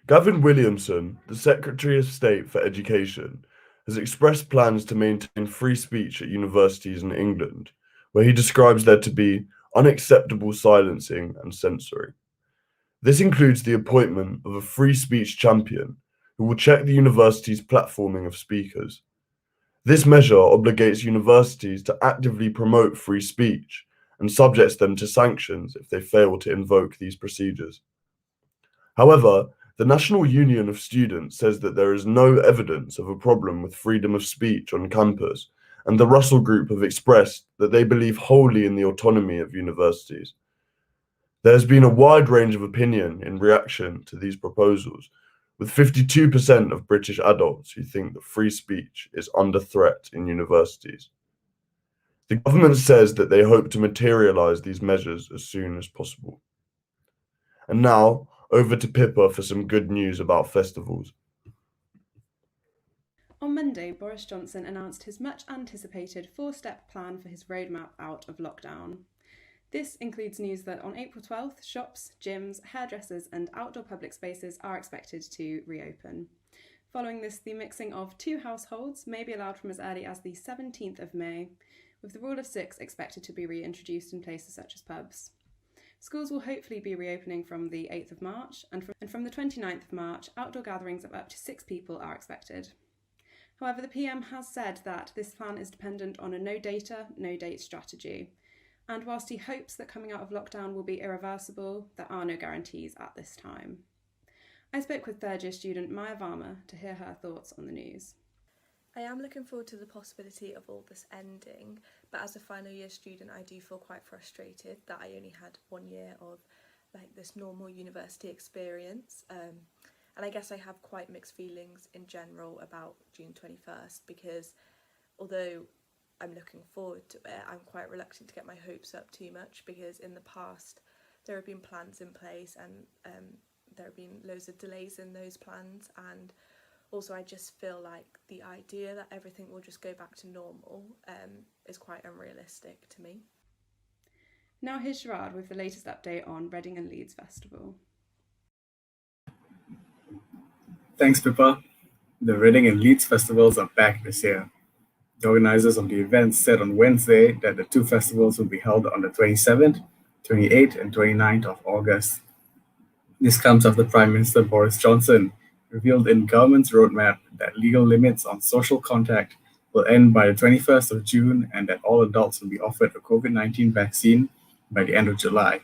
Gavin Williamson, the Secretary of State for Education, has expressed plans to maintain free speech at universities in England, where he describes there to be unacceptable silencing and censoring. This includes the appointment of a free speech champion who will check the university's platforming of speakers. This measure obligates universities to actively promote free speech and subjects them to sanctions if they fail to invoke these procedures. However, the National Union of Students says that there is no evidence of a problem with freedom of speech on campus, and the Russell Group have expressed that they believe wholly in the autonomy of universities. There has been a wide range of opinion in reaction to these proposals, with 52% of British adults who think that free speech is under threat in universities. The government says that they hope to materialise these measures as soon as possible. And now, over to Pippa for some good news about festivals. On Monday, Boris Johnson announced his much anticipated four-step plan for his roadmap out of lockdown. This includes news that on April 12th, shops, gyms, hairdressers, and outdoor public spaces are expected to reopen. Following this, the mixing of two households may be allowed from as early as the 17th of May, with the rule of six expected to be reintroduced in places such as pubs. Schools will hopefully be reopening from the 8th of March, and from the 29th of March, outdoor gatherings of up to 6 people are expected. However, the PM has said that this plan is dependent on a no data, no date strategy. And whilst he hopes that coming out of lockdown will be irreversible, there are no guarantees at this time. I spoke with third-year student Maya Varma to hear her thoughts on the news. I am looking forward to the possibility of all this ending, but as a final year student I do feel quite frustrated that I only had 1 year of this normal university experience. And I guess I have quite mixed feelings in general about June 21st because although I'm looking forward to it, I'm quite reluctant to get my hopes up too much because in the past there have been plans in place and there have been loads of delays in those plans, and also I just feel like the idea that everything will just go back to normal is quite unrealistic to me. Now here's Gerard with the latest update on Reading and Leeds Festival. Thanks, Pippa. The Reading and Leeds festivals are back this year. The organisers of the event said on Wednesday that the two festivals will be held on the 27th, 28th and 29th of August. This comes after Prime Minister Boris Johnson revealed in government's roadmap that legal limits on social contact will end by the 21st of June and that all adults will be offered a COVID-19 vaccine by the end of July.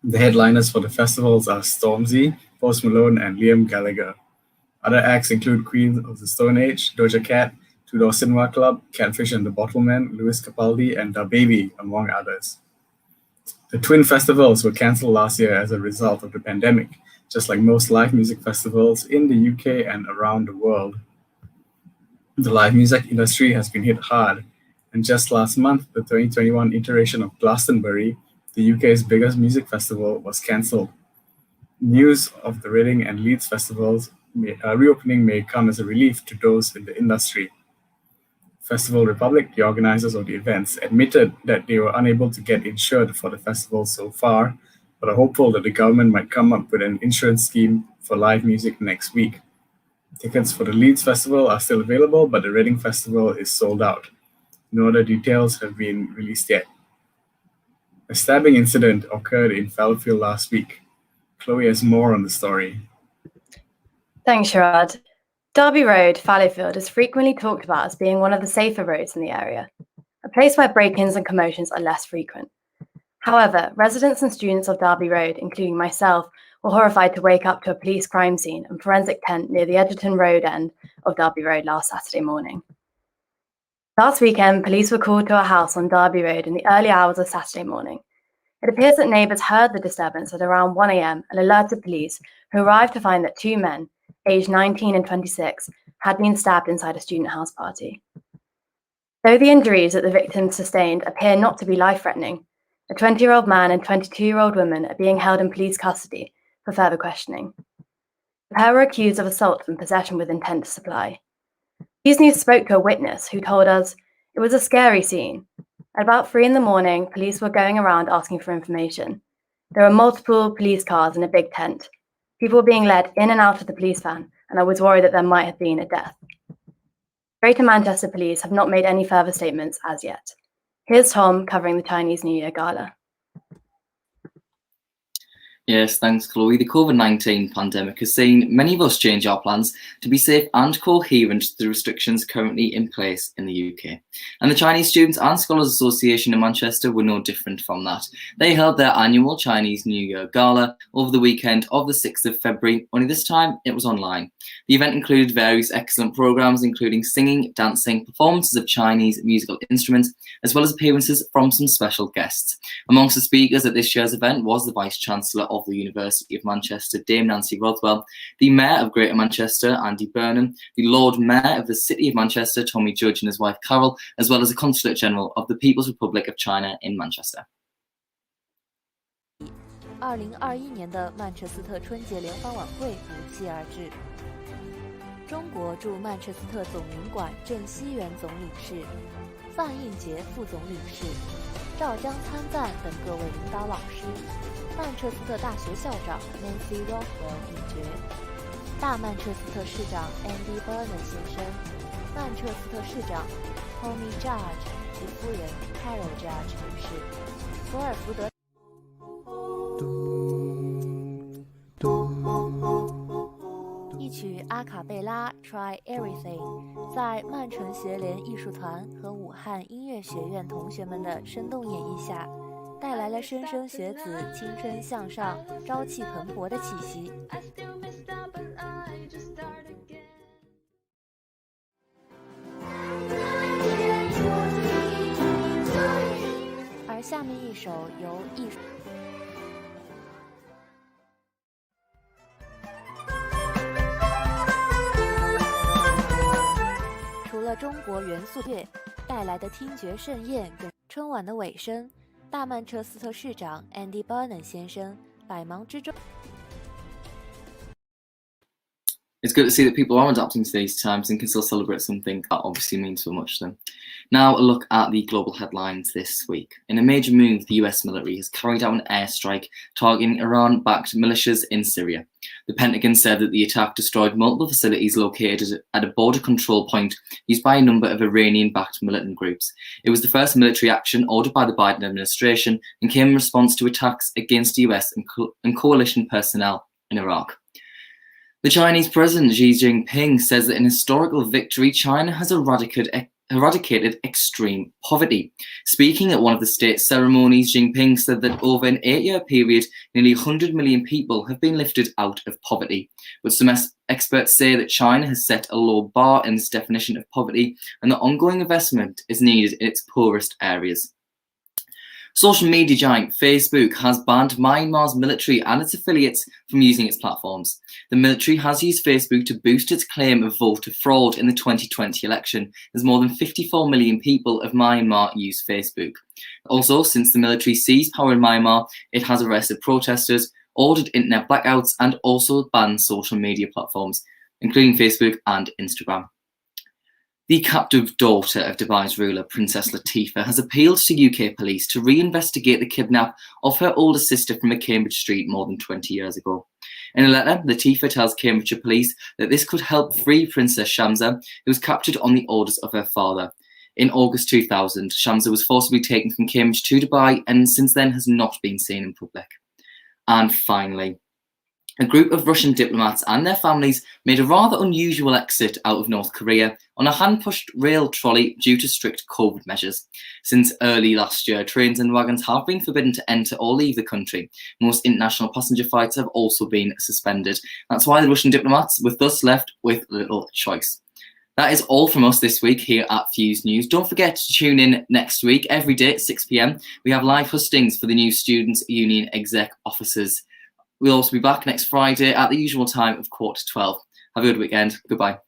The headliners for the festivals are Stormzy, Post Malone and Liam Gallagher. Other acts include Queen of the Stone Age, Doja Cat, Two Door Cinema Club, Catfish and the Bottlemen, Lewis Capaldi, and DaBaby, among others. The twin festivals were cancelled last year as a result of the pandemic, just like most live music festivals in the UK and around the world. The live music industry has been hit hard, and just last month, the 2021 iteration of Glastonbury, the UK's biggest music festival, was cancelled. News of the Reading and Leeds festivals reopening may come as a relief to those in the industry. Festival Republic, the organizers of the events, admitted that they were unable to get insured for the festival so far, but are hopeful that the government might come up with an insurance scheme for live music next week. Tickets for the Leeds Festival are still available, but the Reading Festival is sold out. No other details have been released yet. A stabbing incident occurred in Fallowfield last week. Chloe has more on the story. Thanks, Gerard. Derby Road, Fallowfield, is frequently talked about as being one of the safer roads in the area, a place where break-ins and commotions are less frequent. However, residents and students of Derby Road, including myself, were horrified to wake up to a police crime scene and forensic tent near the Edgerton Road end of Derby Road last Saturday morning. Last weekend, police were called to a house on Derby Road in the early hours of Saturday morning. It appears that neighbours heard the disturbance at around 1 a.m. and alerted police, who arrived to find that two men, aged 19 and 26, had been stabbed inside a student house party. Though the injuries that the victims sustained appear not to be life-threatening, a 20-year-old man and 22-year-old woman are being held in police custody for further questioning. The pair were accused of assault and possession with intent to supply. News News spoke to a witness who told us it was a scary scene. At about 3 a.m, police were going around asking for information. There were multiple police cars and a big tent. People were being led in and out of the police van, and I was worried that there might have been a death. Greater Manchester Police have not made any further statements as yet. Here's Tom covering the Chinese New Year Gala. Yes, thanks, Chloe. The COVID-19 pandemic has seen many of us change our plans to be safe and coherent to the restrictions currently in place in the UK. And the Chinese Students and Scholars Association in Manchester were no different from that. They held their annual Chinese New Year Gala over the weekend of the 6th of February, only this time it was online. The event included various excellent programmes, including singing, dancing, performances of Chinese musical instruments, as well as appearances from some special guests. Amongst the speakers at this year's event was the Vice-Chancellor of the University of Manchester, Dame Nancy Rothwell, the Mayor of Greater Manchester, Andy Burnham, the Lord Mayor of the City of Manchester, Tommy Judge, and his wife Carol, as well as the Consulate General of the People's Republic of China in Manchester. 2021年的曼彻斯特春节联欢晚会如期而至。中国驻曼彻斯特总领馆郑熙元总领事、范应杰副总领事、赵章参赞等各位领导老师，曼彻斯特大学校长 Nancy Rothwell 领爵，大曼彻斯特市长 Andy Burnham 先生，曼彻斯特市长 Tommy Judge 及夫人 Carol Judge 女士，索尔福德。一曲阿卡贝拉 Try Everything 在曼城协联艺术团和武汉音乐学院同学们的生动演绎下，带来了莘莘学子青春向上、朝气蓬勃的气息。而下面一首由艺术除了中国元素乐带来的听觉盛宴，春晚的尾声，大曼彻斯特市长 Andy Burnham 先生百忙之中。It's good to see that people are adapting to these times and can still celebrate something that obviously means so much to them. Now a look at the global headlines this week. In a major move, the US military has carried out an airstrike targeting Iran-backed militias in Syria. The Pentagon said that the attack destroyed multiple facilities located at a border control point used by a number of Iranian-backed militant groups. It was the first military action ordered by the Biden administration and came in response to attacks against US and coalition personnel in Iraq. The Chinese President Xi Jinping says that in historical victory, China has eradicated extreme poverty. Speaking at one of the state ceremonies, Jinping said that over an 8-year period, nearly 100 million people have been lifted out of poverty. But some experts say that China has set a low bar in its definition of poverty and that ongoing investment is needed in its poorest areas. Social media giant Facebook has banned Myanmar's military and its affiliates from using its platforms. The military has used Facebook to boost its claim of voter fraud in the 2020 election, as more than 54 million people of Myanmar use Facebook. Also, since the military seized power in Myanmar, it has arrested protesters, ordered internet blackouts, and also banned social media platforms, including Facebook and Instagram. The captive daughter of Dubai's ruler, Princess Latifah, has appealed to UK police to reinvestigate the kidnap of her older sister from a Cambridge street more than 20 years ago. In a letter, Latifah tells Cambridgeshire police that this could help free Princess Shamsa, who was captured on the orders of her father. In August 2000, Shamsa was forcibly taken from Cambridge to Dubai and since then has not been seen in public. And finally, a group of Russian diplomats and their families made a rather unusual exit out of North Korea on a hand-pushed rail trolley due to strict COVID measures. Since early last year, trains and wagons have been forbidden to enter or leave the country. Most international passenger flights have also been suspended. That's why the Russian diplomats were thus left with little choice. That is all from us this week here at Fuse News. Don't forget to tune in next week, every day at 6 p.m. We have live hustings for the new Students' Union exec officers. We'll also be back next Friday at the usual time of 11:45. Have a good weekend. Goodbye.